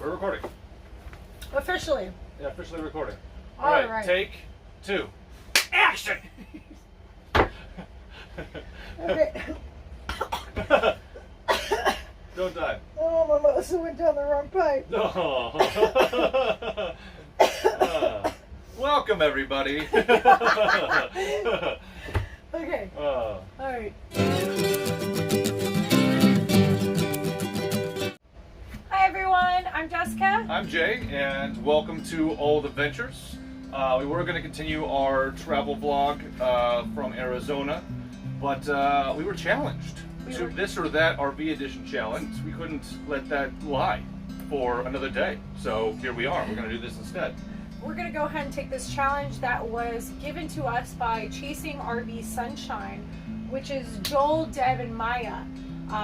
We're recording. Officially. Yeah, officially recording. All right. Take 2. Action! Okay. Don't die. Oh, my mimosa went down the wrong pipe. No. Welcome, everybody. Okay. All right. Hi, everyone. I'm Jessica. I'm Jay, and welcome to Old Adventures. We were going to continue our travel vlog from Arizona, but we were challenged to this or that RV edition challenge. We couldn't let that lie for another day, so here we are. We're going to do this instead. We're going to go ahead and take this challenge that was given to us by Chasing RV Sunshine, which is Joel, Deb, and Maya.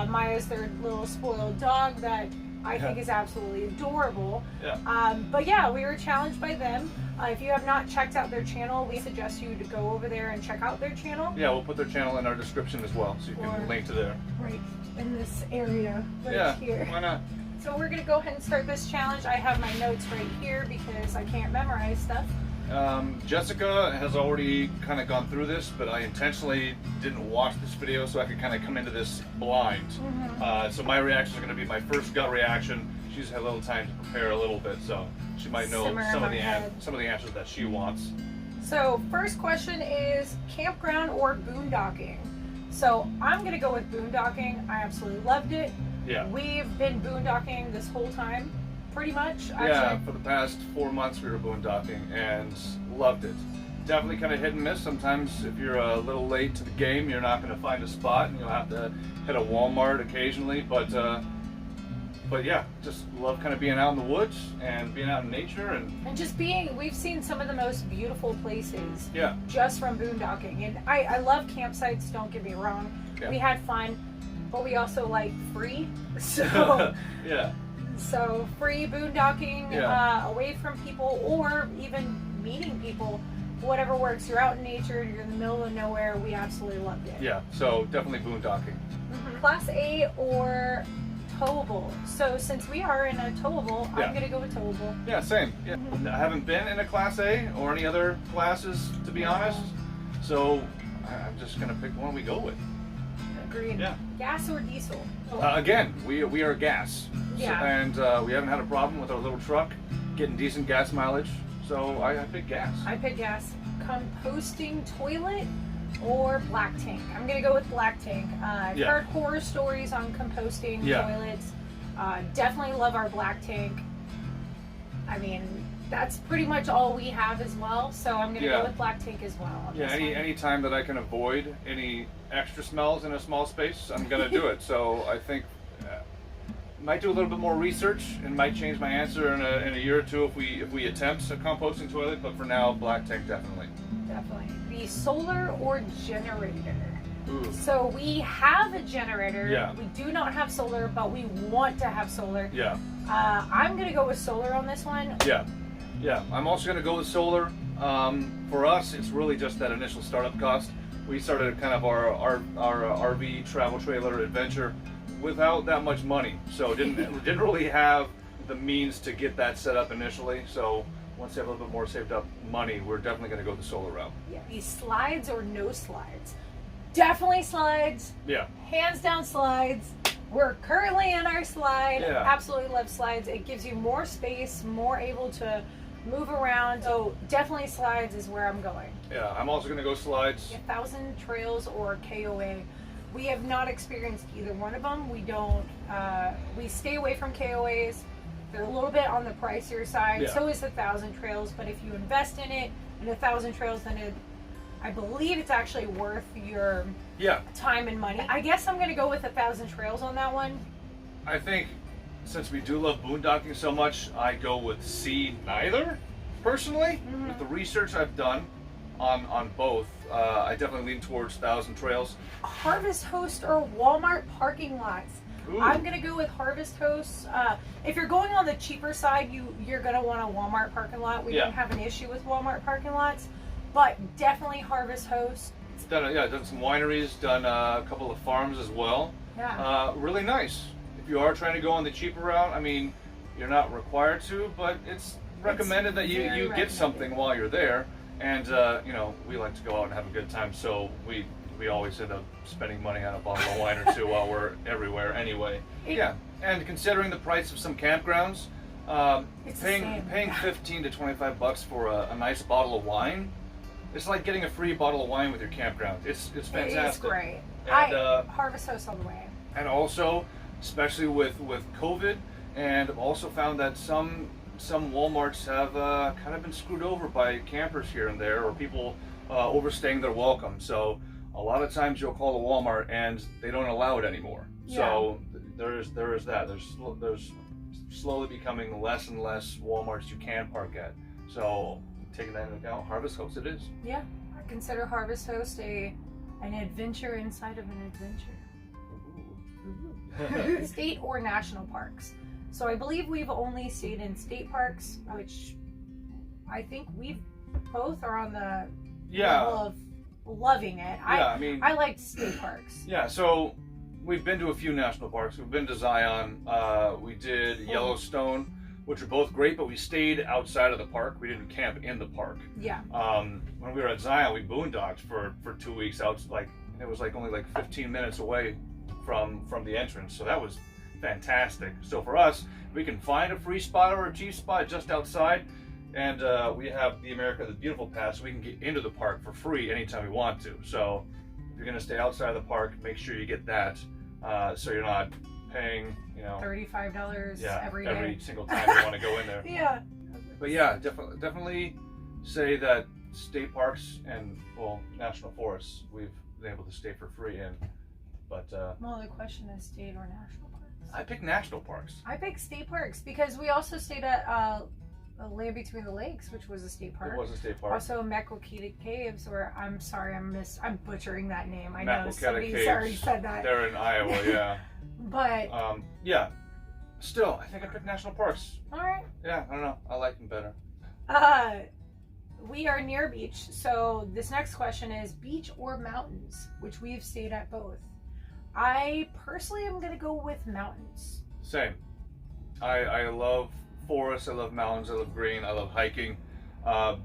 Maya's their little spoiled dog that I think is absolutely adorable. Yeah. But yeah, we were challenged by them. If you have not checked out their channel, we suggest you to go over there and check out their channel. Yeah, we'll put their channel in our description as well, so you can link to there. Right in this area, here. Why not? So we're going to go ahead and start this challenge. I have my notes right here because I can't memorize stuff. Jessica has already kind of gone through this, but I intentionally didn't watch this video so I could kind of come into this blind. So my reaction is going to be my first gut reaction. She's had a little time to prepare a little bit, so she might know some of the answers that she wants. So first question is campground or boondocking? So I'm going to go with boondocking. I absolutely loved it. Yeah. We've been boondocking this whole time, pretty much. Yeah, for the past 4 months we were boondocking and loved it. Definitely kind of hit and miss. Sometimes if you're a little late to the game, you're not going to find a spot and you'll have to hit a Walmart occasionally. But yeah, just love kind of being out in the woods and being out in nature and just being. We've seen some of the most beautiful places. Yeah. Just from boondocking, and I love campsites. Don't get me wrong. Yeah. We had fun, but we also like free. So yeah. So free boondocking, away from people, or even meeting people, whatever works. You're out in nature, you're in the middle of nowhere. We absolutely loved it. Yeah, so definitely boondocking. Class A or towable. So since we are in a towable, I'm going to go with towable. Yeah, same. Yeah. I haven't been in a Class A or any other classes, to be honest. So I'm just going to pick the one we go with. Agreed. Yeah. Gas or diesel? Again, we are gas. Yeah. So, and we haven't had a problem with our little truck getting decent gas mileage. So I pick gas. I pick gas. Composting toilet or black tank? I'm going to go with black tank. I've heard horror stories on composting toilets. Definitely love our black tank. I mean, that's pretty much all we have as well. So I'm going to go with black tank as well. Yeah, any time that I can avoid any extra smells in a small space, I'm going to do it. So I think might do a little bit more research and might change my answer in a year or two if we attempt a composting toilet. But for now, black tank definitely. Definitely. The solar or generator? Ooh. So we have a generator. Yeah. We do not have solar, but we want to have solar. Yeah. I'm going to go with solar on this one. Yeah. Yeah. I'm also going to go with solar. For us, it's really just that initial startup cost. We started kind of our RV travel trailer adventure without that much money, so didn't really have the means to get that set up initially. So once you have a little bit more saved up money, we're definitely going to go the solar route. Yeah. These slides or no slides? Definitely slides. Yeah. Hands down slides. We're currently in our slide. Yeah. Absolutely love slides. It gives you more space, more able to move around. So definitely slides is where I'm going. Yeah, I'm also going to go slides. 1,000 Trails or KOA. We have not experienced either one of them. We don't. We stay away from KOAs. They're a little bit on the pricier side. Yeah. So is 1,000 Trails. But if you invest in it, in 1,000 Trails, then I believe it's actually worth your time and money. I guess I'm going to go with 1,000 Trails on that one. I think since we do love boondocking so much, I go with C neither, personally. With the research I've done on both, I definitely lean towards 1,000 Trails. Harvest Host or Walmart parking lots? Ooh. I'm going to go with Harvest Host. If you're going on the cheaper side, you're going to want a Walmart parking lot. We don't have an issue with Walmart parking lots, but definitely Harvest Host. Done some wineries, done a couple of farms as well. Yeah. Really nice. If you are trying to go on the cheaper route, I mean, You're not required to, but it's recommended that you get something while you're there. And you know, we like to go out and have a good time, so we always end up spending money on a bottle of wine or two while we're everywhere anyway. Yeah, and considering the price of some campgrounds, paying 15 to 25 bucks for a nice bottle of wine, it's like getting a free bottle of wine with your campground. It's fantastic. It's great. And, Harvest House all the way. And also, especially with COVID, and I've also found that some Walmarts have kind of been screwed over by campers here and there, or people overstaying their welcome. So a lot of times you'll call a Walmart and they don't allow it anymore. Yeah. So there is that. There's slowly becoming less and less Walmarts you can park at. So taking that into account, Harvest Host it is. Yeah, I consider Harvest Host an adventure inside of an adventure. Ooh. State or national parks. So I believe we've only stayed in state parks, which I think we both are on the level of loving it. Yeah, I liked state parks. Yeah, so we've been to a few national parks. We've been to Zion. We did Yellowstone, which are both great, but we stayed outside of the park. We didn't camp in the park. Yeah. When we were at Zion, we boondocked for 2 weeks out. It was only 15 minutes away from the entrance. So that was fantastic. So for us, we can find a free spot or a cheap spot just outside, and we have the America the Beautiful Pass, so we can get into the park for free anytime we want to. So if you're going to stay outside of the park, make sure you get that, so you're not paying, $35 every single time you want to go in there. Yeah. But yeah, definitely say that state parks and national forests we've been able to stay for free in. But well, the question is state or national parks. I picked national parks. I picked state parks because we also stayed at Land Between the Lakes, which was a state park. It was a state park. Also, Mequoketa Caves, or I'm sorry, I'm butchering that name. I know Mequoketa somebody's Caves. already said that. They're in Iowa, yeah. But yeah, still, I think I picked national parks. All right. Yeah, I don't know. I like them better. We are near beach, so this next question is beach or mountains, which we've stayed at both. I personally am gonna go with mountains. Same. I love forests, I love mountains, I love green, I love hiking.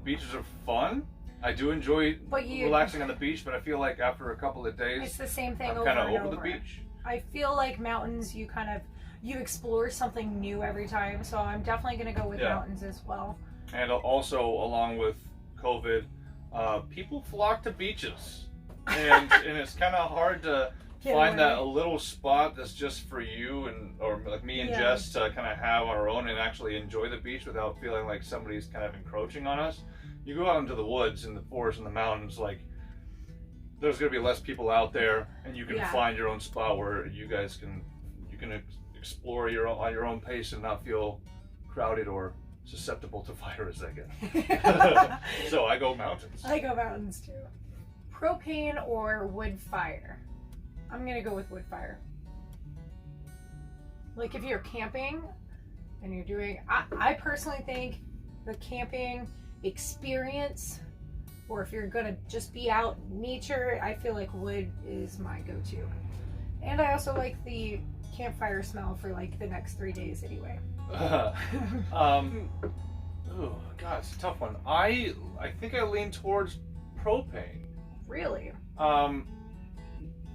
Beaches are fun. I do enjoy relaxing on the beach, but I feel like after a couple of days, it's the same thing I'm kind of over the beach. I feel like mountains, you explore something new every time, so I'm definitely gonna go with mountains as well. And also, along with COVID, people flock to beaches, and it's kind of hard to find that a little spot that's just for you or like me and Jess to kind of have on our own and actually enjoy the beach without feeling like somebody's kind of encroaching on us. You go out into the woods and the forest and the mountains, there's gonna be less people out there, and you can find your own spot where you guys can explore on your own pace and not feel crowded or susceptible to virus, I guess. So I go mountains. I go mountains too. Propane or wood fire? I'm gonna go with wood fire. Like if you're camping and you're doing, I personally think the camping experience, or if you're gonna just be out in nature, I feel like wood is my go-to. And I also like the campfire smell for the next 3 days anyway. Oh God, it's a tough one. I think I lean towards propane. Really?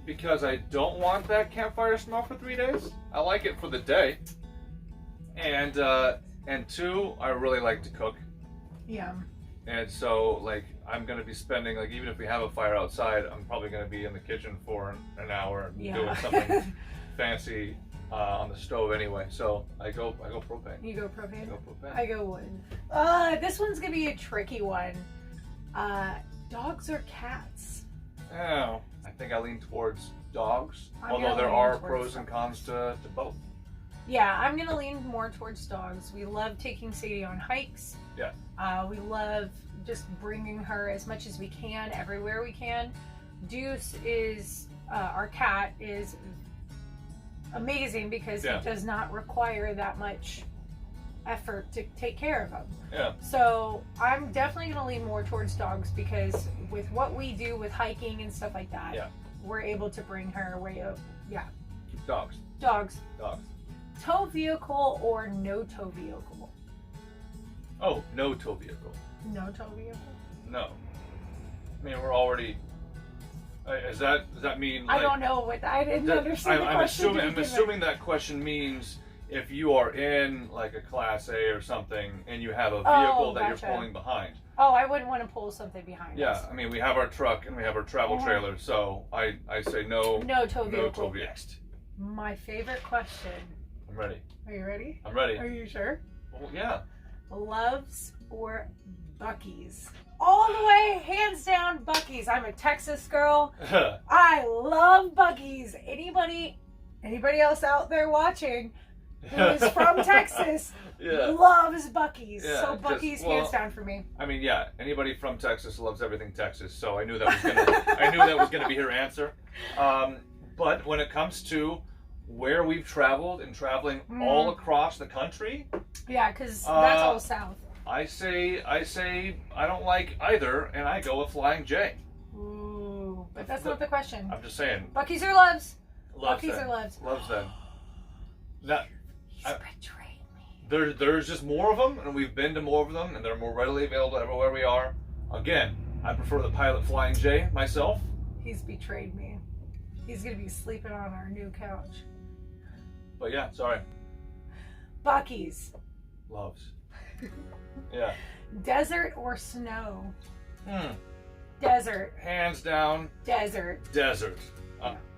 Because I don't want that campfire smell for 3 days. I like it for the day. And two, I really like to cook. Yeah. And so I'm gonna be spending even if we have a fire outside, I'm probably gonna be in the kitchen for an hour doing something fancy on the stove anyway. So I go propane. You go propane? I go propane. I go wood. This one's gonna be a tricky one. Dogs or cats? Oh, I think I lean towards dogs. Although there are pros and cons to both. Yeah, I'm gonna lean more towards dogs. We love taking Sadie on hikes. Yeah. We love just bringing her as much as we can, everywhere we can. Deuce is, our cat is amazing because it does not require that much effort to take care of him. Yeah. So I'm definitely gonna lean more towards dogs because with what we do with hiking and stuff like that, we're able to bring her way up. Yeah. Dogs. Dogs. Dogs. tow vehicle or no tow vehicle? Oh, no tow vehicle. No tow vehicle? No. I mean, we're already. Does that mean? Like, I don't know what I didn't understand. I'm assuming that question means if you are in like a Class A or something and you have a vehicle that you're pulling behind. Oh, I wouldn't want to pull something behind us. I mean, we have our truck and we have our travel trailer, so I say no. No tow vehicle. No tow vehicle. My favorite question. I'm ready. Are you ready? I'm ready. Are you sure? Well, yeah. Loves or BUC-EES? All the way, hands down, BUC-EES. I'm a Texas girl. I love BUC-EES. Anybody else out there watching who is from Texas loves BUC-EES. Yeah, so BUC-EES hands down for me. I mean, yeah, anybody from Texas loves everything Texas. So I knew that was gonna be her answer. But when it comes to where we've traveled and traveling all across the country, yeah, because that's all south. I say I don't like either, and I go with Flying J. Ooh, but that's not the question. I'm just saying. BUC-EES or loves? Loves BUC-EES them. or loves? Loves them. Now, He's betrayed me. There's just more of them, and we've been to more of them, and they're more readily available everywhere we are. Again, I prefer the Pilot Flying J myself. He's betrayed me. He's gonna be sleeping on our new couch. But yeah, sorry. BUC-EES. Loves. Yeah. Desert or snow? Desert. Hands down. Desert. Desert.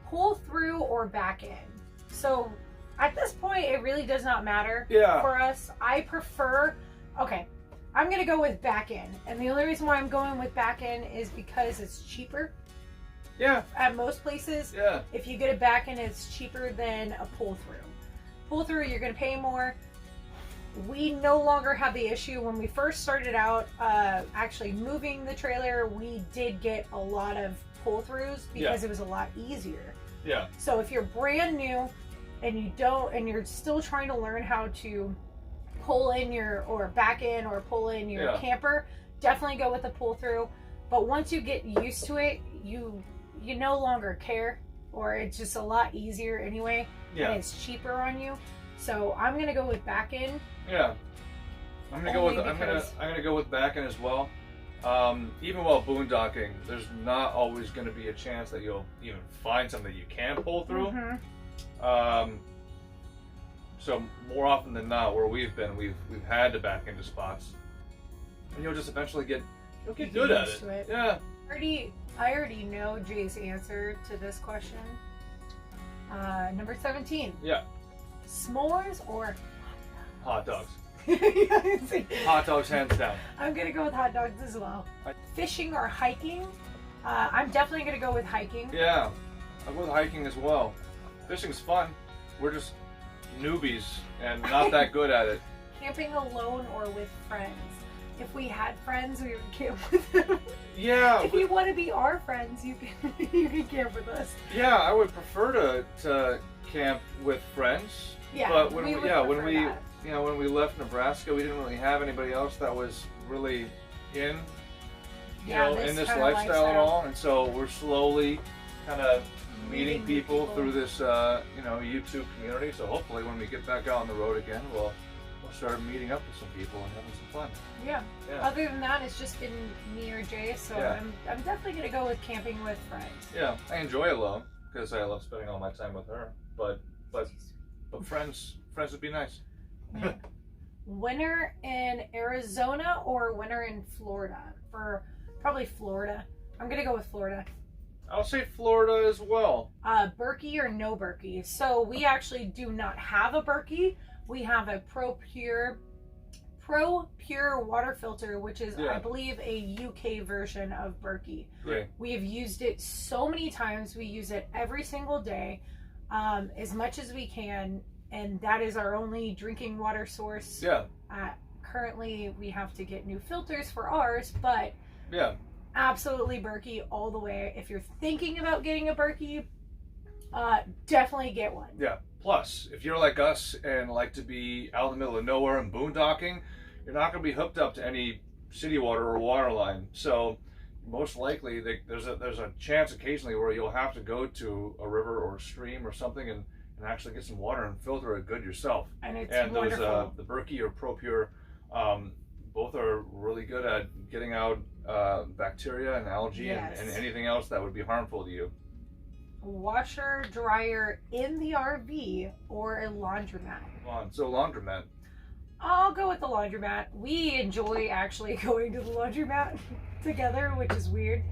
Pull through or back in? So at this point, it really does not matter for us. I prefer, okay, I'm going to go with back in. And the only reason why I'm going with back in is because it's cheaper. Yeah. At most places. Yeah. If you get a back in, it's cheaper than a pull through. Pull through, you're going to pay more. We no longer have the issue. When we first started out actually moving the trailer, we did get a lot of pull-throughs because it was a lot easier. Yeah. So if you're brand new and you're still trying to learn how to pull in or back in or pull in your camper, definitely go with the pull-through. But once you get used to it, you no longer care, or it's just a lot easier anyway, and it's cheaper on you. So I'm gonna go with back in. Yeah, I'm gonna go with back in as well. Even while boondocking, there's not always gonna be a chance that you'll even find something you can pull through. So more often than not, where we've been, we've had to back into spots, and you'll just eventually get good at it. Yeah. I already know Jay's answer to this question. Number 17. Yeah. S'mores or hot dogs? Yeah, hot dogs, hands down. I'm gonna go with hot dogs as well. Fishing or hiking? I'm definitely gonna go with hiking. Yeah, I go with hiking as well. Fishing's fun. We're just newbies and not that good at it. Camping alone or with friends? If we had friends, we would camp with them. Yeah. If you want to be our friends, you can camp with us. Yeah, I would prefer to camp with friends. Yeah, but when we left Nebraska, we didn't really have anybody else that was really in this lifestyle at all, and so we're slowly kind of meeting people through this YouTube community. So hopefully, when we get back out on the road again, we'll start meeting up with some people and having some fun. Yeah. Other than that, it's just been me or Jay, so I'm definitely gonna go with camping with friends. Yeah, I enjoy alone because I love spending all my time with her, but friends would be nice. Yeah. Winter in Arizona or winter in Florida? For probably Florida. I'm gonna go with Florida. I'll say Florida as well. BERKY or no BERKY? So we actually do not have a BERKY. We have a Pro Pure water filter, which is, I believe, a UK version of BERKY. Great. We have used it so many times. We use it every single day, as much as we can, and that is our only drinking water source. Yeah. Currently, we have to get new filters for ours, but absolutely BERKY all the way. If you're thinking about getting a BERKY, definitely get one. Yeah. Plus, if you're like us and like to be out in the middle of nowhere and boondocking, you're not going to be hooked up to any city water or water line. So most likely there's a chance occasionally where you'll have to go to a river or a stream or something and and actually get some water and filter it good yourself. And it's wonderful. Those the BERKY or ProPure, both are really good at getting out bacteria and algae and anything else that would be harmful to you. Washer, dryer in the RV or a laundromat? So laundromat. I'll go with the laundromat. We enjoy actually going to the laundromat together, which is weird.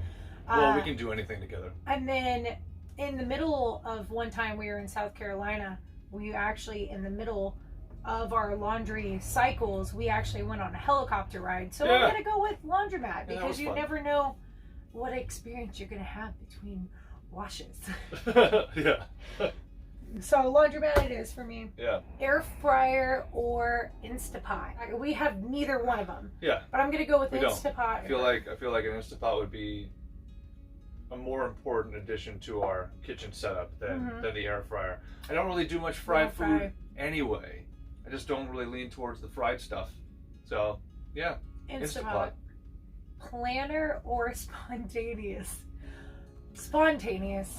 Well, we can do anything together. And then in the middle of one time we were in South Carolina, we actually, in the middle of our laundry cycles, we actually went on a helicopter ride. So I'm going to go with laundromat because you never know what experience you're going to have between washes. Yeah. So laundromat it is for me. Yeah. Air fryer or INSTAPOT. We have neither one of them. Yeah. But I'm going to go with INSTAPOT. I feel like an INSTAPOT would be a more important addition to our kitchen setup than the air fryer. I don't really do much fried food anyway. I just don't really lean towards the fried stuff. So, yeah, INSTAPOT. Planner or spontaneous? Spontaneous.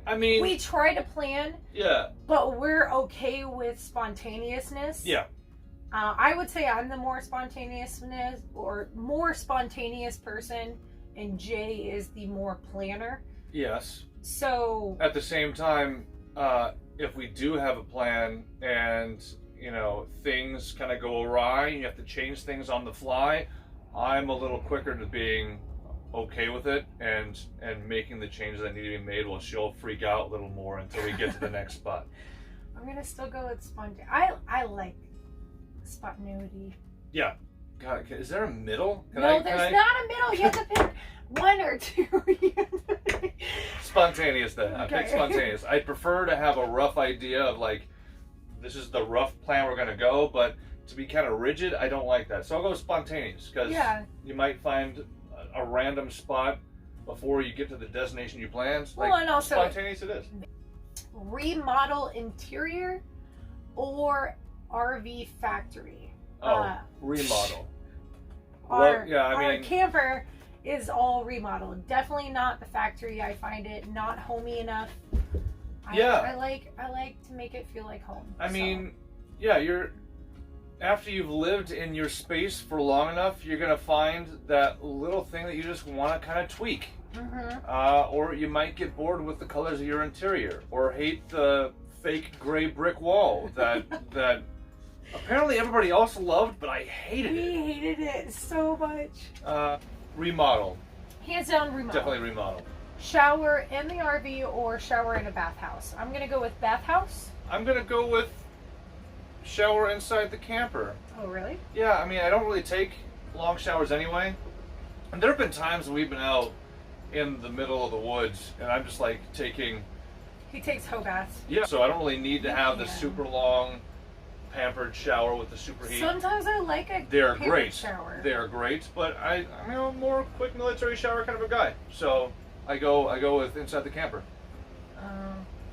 I mean, we try to plan. Yeah. But we're okay with spontaneousness. Yeah. I would say I'm the more spontaneous person, and Jay is the more planner. Yes. So at the same time, if we do have a plan and things kind of go awry, you have to change things on the fly, I'm a little quicker to being okay with it and making the changes that need to be made, while she'll freak out a little more until we get to the next spot. I'm gonna still go with spontaneity. I like spontaneity. Yeah. God, is there a middle? There's not a middle. You have to pick one or two. Spontaneous then. I pick spontaneous. I prefer to have a rough idea of like, this is the rough plan we're gonna go, but to be kind of rigid, I don't like that. So I'll go spontaneous, because you might find a random spot before you get to the destination you planned. Well, and also spontaneous it is. Remodel interior or RV factory? Remodel. Our camper is all remodeled. Definitely not the factory. I find it not homey enough. I like to make it feel like home. I mean, after you've lived in your space for long enough, you're gonna find that little thing that you just want to kind of tweak. Or you might get bored with the colors of your interior, or hate the fake gray brick wall that apparently everybody else loved, but I hated it. We hated it so much. Remodel. Hands down, remodel. Definitely remodel. Shower in the RV or shower in a bathhouse? I'm gonna go with bathhouse. I'm gonna go with shower inside the camper. Oh, really? Yeah, I mean, I don't really take long showers anyway. And there have been times when we've been out in the middle of the woods, and I'm just like taking... He takes hoe baths. Yeah, so I don't really need to have the super long pampered shower with the super heat. Sometimes I like a pampered shower. They're great, but I'm a more quick military shower kind of a guy. So I go with inside the camper.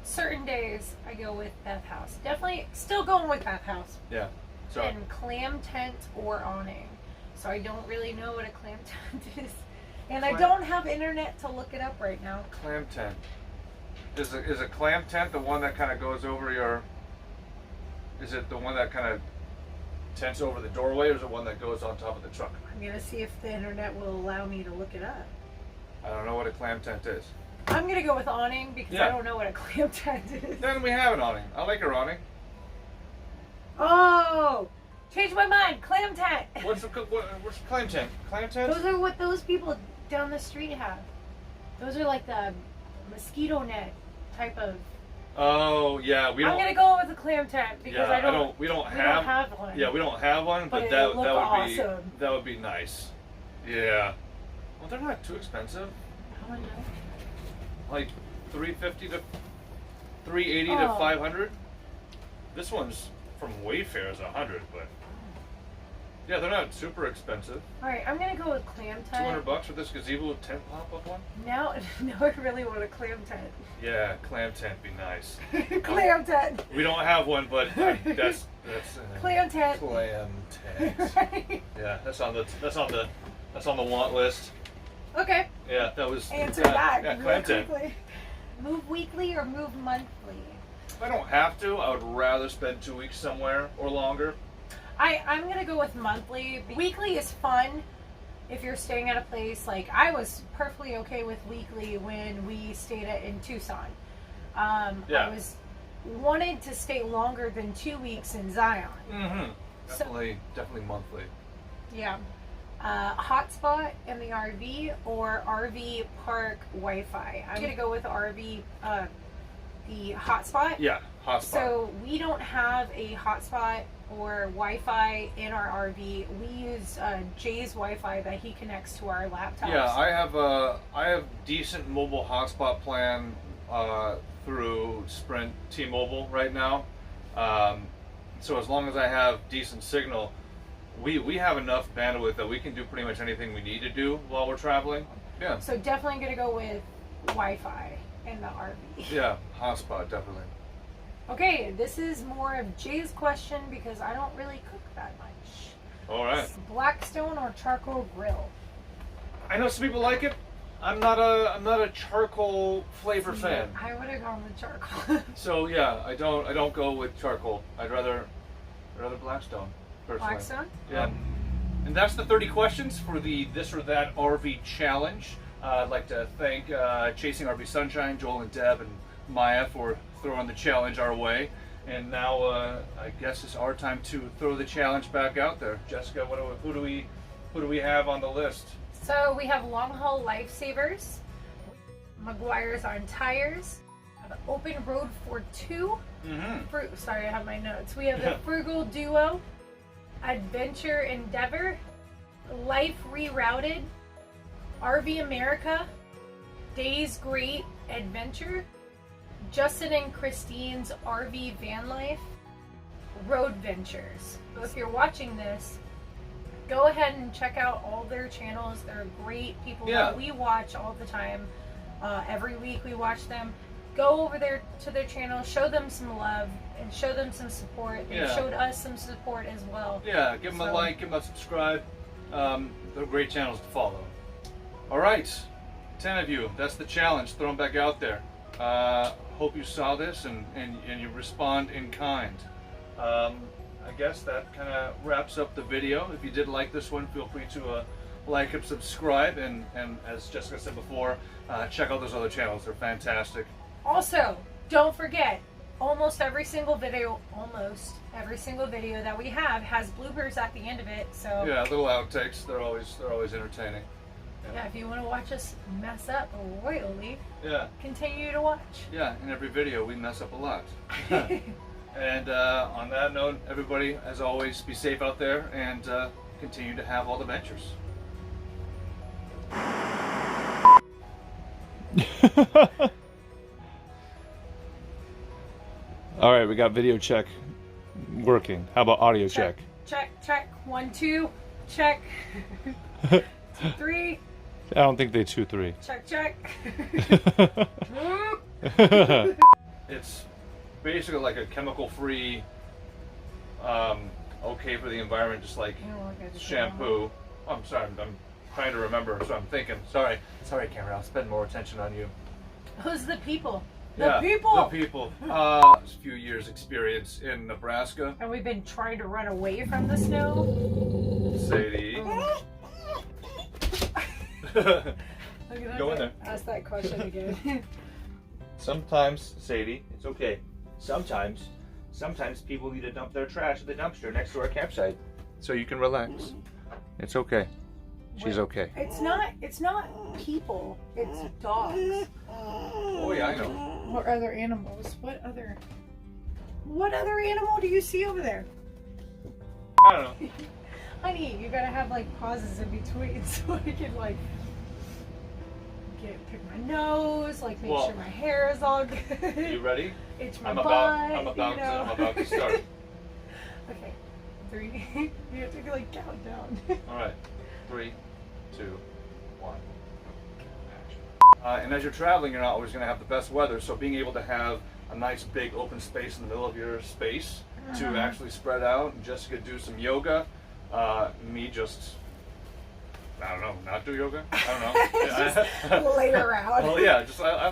Certain days I go with bathhouse. Definitely still going with bathhouse. Yeah. So. And clam tent or awning. So I don't really know what a clam tent is. And I don't have internet to look it up right now. Clam tent. Is a clam tent the one that kind of goes over your... Is it the one that kind of tents over the doorway, or is it one that goes on top of the truck? I'm going to see if the internet will allow me to look it up. I don't know what a clam tent is. I'm going to go with awning because I don't know what a clam tent is. Then we have an awning. I like our awning. Oh! Changed my mind. Clam tent. What's a clam tent? Clam tent? Those are what those people down the street have. Those are like the mosquito net type of... Oh, yeah, we don't... I'm gonna go with a clam tent because we don't have one. Yeah, we don't have one, but that would awesome. That would be nice. Yeah. Well, they're not too expensive. How much? Like $350 to $380 to $500. This one's from Wayfair is $100, but yeah, they're not super expensive. All right, I'm gonna go with clam tent. $200 for this gazebo tent pop-up one. Now I really want a clam tent. Yeah, clam tent be nice. Clam tent. We don't have one, but that's clam tent. Clam tent. Right. Yeah, that's on the want list. Okay. Yeah, that was answer that. Yeah, clam tent. Move weekly or move monthly? If I don't have to, I would rather spend 2 weeks somewhere or longer. I'm going to go with monthly. Weekly is fun if you're staying at a place. Like, I was perfectly okay with weekly when we stayed in Tucson. I wanted to stay longer than 2 weeks in Zion. Definitely monthly. Yeah. Hotspot in the RV or RV park Wi-Fi. I'm going to go with RV, the hotspot. Yeah, hotspot. So we don't have a hotspot or Wi-Fi in our RV. We use Jay's Wi-Fi that he connects to our laptops. Yeah, I have decent mobile hotspot plan through Sprint T-Mobile right now. So as long as I have decent signal, we have enough bandwidth that we can do pretty much anything we need to do while we're traveling. Yeah. So definitely gonna go with Wi-Fi in the RV. Yeah, hotspot definitely. Okay, this is more of Jay's question because I don't really cook that much. All right. Blackstone or charcoal grill? I know some people like it. I'm not a charcoal flavor fan. I would have gone with charcoal. So yeah, I don't go with charcoal. I'd rather Blackstone. Personally. Blackstone? Yeah. And that's the 30 questions for the This or That RV Challenge. I'd like to thank Chasing RV Sunshine, Joel and Deb and Maya for throwing the challenge our way. And now I guess it's our time to throw the challenge back out there. Jessica, who do we have on the list? So we have Long Haul Lifesavers, McGuire's on Tires, Open Road for Two. Sorry, I have my notes. We have the Frugal Duo, Adventure Endeavor, Life Rerouted, RV America, Days Great Adventure, Justin and Christine's RV Van Life, Road Ventures. So if you're watching this, go ahead and check out all their channels. They're great people that we watch all the time. Every week we watch them. Go over there to their channel, show them some love, and show them some support. They showed us some support as well. Yeah, give them a like, give them a subscribe. They're great channels to follow. All right, 10 of you. That's the challenge. Throw them back out there. Hope you saw this and you respond in kind. I guess that kind of wraps up the video. If you did like this one, feel free to like and subscribe. And as Jessica said before, check out those other channels. They're fantastic. Also, don't forget, almost every single video that we have has bloopers at the end of it. So yeah, little outtakes. They're always entertaining. Yeah, if you want to watch us mess up royally, continue to watch. Yeah, in every video we mess up a lot. And on that note, everybody, as always, be safe out there and continue to have all the ventures. All right, we got video check working. How about audio check? Check. 1, 2. Check. 2, 3. I don't think they 2, 3. Check. It's basically like a chemical-free, okay for the environment, just like shampoo. Oh, I'm sorry, I'm trying to remember, so I'm thinking. Sorry, camera. I'll spend more attention on you. Who's the people? The people. A few years experience in Nebraska. And we've been trying to run away from the snow. Sadie. Go in there. Ask that question again. Sometimes, Sadie, it's okay. Sometimes people need to dump their trash at the dumpster next to our campsite. So you can relax. It's okay. She's okay. It's not people. It's dogs. Oh yeah, I know. Or other animals. What other animal do you see over there? I don't know. Honey, you gotta have like pauses in between so I can like pick my nose, like make sure my hair is all good. You ready? Itch my I'm butt. about to start. Okay, 3. You have to like count down. All right, 3, 2, 1. And as you're traveling, you're not always going to have the best weather, so being able to have a nice big open space in the middle of your space to actually spread out, and Jessica do some yoga, me just, I don't know, not do yoga? I don't know. Just lay around. Well, yeah, just I